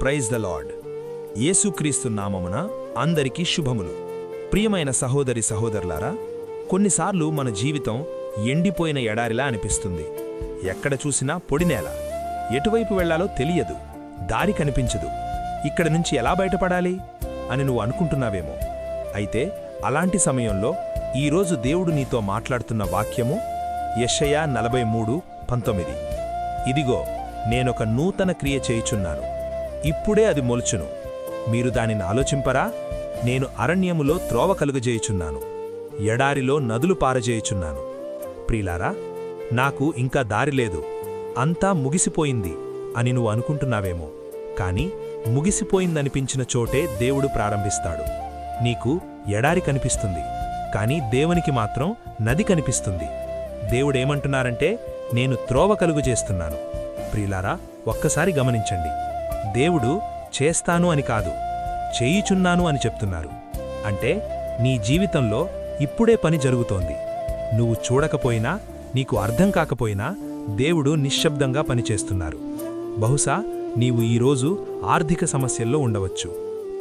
Praise the lord. యేసుక్రీస్తు నామమున అందరికీ శుభములు. ప్రియమైన సహోదరి సహోదరులారా, కొన్నిసార్లు మన జీవితం ఎండిపోయిన ఎడారిలా అనిపిస్తుంది. ఎక్కడ చూసినా పొడినేల, ఎటువైపు వెళ్లాలో తెలియదు, దారి కనిపించదు. ఇక్కడి నుంచి ఎలా బయటపడాలి అని నువ్వు అనుకుంటున్నావేమో. అయితే అలాంటి సమయంలో ఈరోజు దేవుడు నీతో మాట్లాడుతున్న వాక్యము యెషయా 43:19. ఇదిగో, నేనొక నూతన క్రియ చేయుచున్నాను, ఇప్పుడే అది మొలుచును, మీరు దానిని ఆలోచింపరా? నేను అరణ్యములో త్రోవ కలుగజేయుచున్నాను, ఎడారిలో నదులు పారజేయుచున్నాను. ప్రియులారా, నాకు ఇంకా దారి లేదు, అంతా ముగిసిపోయింది అని నువ్వు అనుకుంటున్నావేమో. కాని ముగిసిపోయిందనిపించిన చోటే దేవుడు ప్రారంభిస్తాడు. నీకు ఎడారి కనిపిస్తుంది, కాని దేవునికి మాత్రం నది కనిపిస్తుంది. దేవుడేమంటున్నారంటే, నేను త్రోవ కలుగజేస్తున్నాను. ప్రియులారా, ఒక్కసారి గమనించండి. దేవుడు చేస్తాను అని కాదు, చేయుచున్నాను అని చెప్తున్నారు. అంటే నీ జీవితంలో ఇప్పుడే పని జరుగుతోంది. నువ్వు చూడకపోయినా, నీకు అర్థం కాకపోయినా దేవుడు నిశ్శబ్దంగా పనిచేస్తున్నారు. బహుశా నీవు ఈరోజు ఆర్థిక సమస్యల్లో ఉండవచ్చు,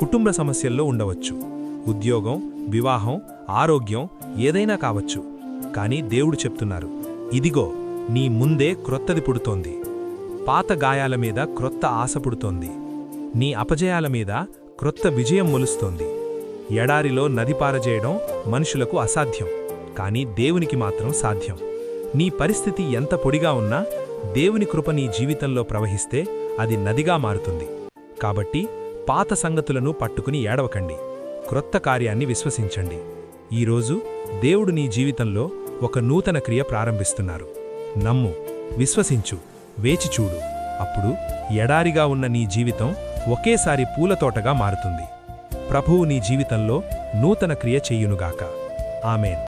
కుటుంబ సమస్యల్లో ఉండవచ్చు, ఉద్యోగం, వివాహం, ఆరోగ్యం ఏదైనా కావచ్చు. కానీ దేవుడు చెప్తున్నారు, ఇదిగో నీ ముందే క్రొత్తది పుడుతోంది. పాత గాయాల మీద క్రొత్త ఆశ పుడుతోంది. నీ అపజయాల మీద క్రొత్త విజయం మొలుస్తోంది. ఎడారిలో నది పారజేయడం మనుషులకు అసాధ్యం, కానీ దేవునికి మాత్రం సాధ్యం. నీ పరిస్థితి ఎంత పొడిగా ఉన్నా దేవుని కృప నీ జీవితంలో ప్రవహిస్తే అది నదిగా మారుతుంది. కాబట్టి పాత సంగతులను పట్టుకుని ఏడవకండి, క్రొత్త కార్యాన్ని విశ్వసించండి. ఈరోజు దేవుడు నీ జీవితంలో ఒక నూతన క్రియ ప్రారంభిస్తున్నారు. నమ్ము, విశ్వసించు, వేచి చూడు. అప్పుడు ఎడారిగా ఉన్న నీ జీవితం ఒకేసారి పూలతోటగా మారుతుంది. ప్రభువు నీ జీవితంలో నూతన క్రియ చెయ్యునుగాక. ఆమేన్.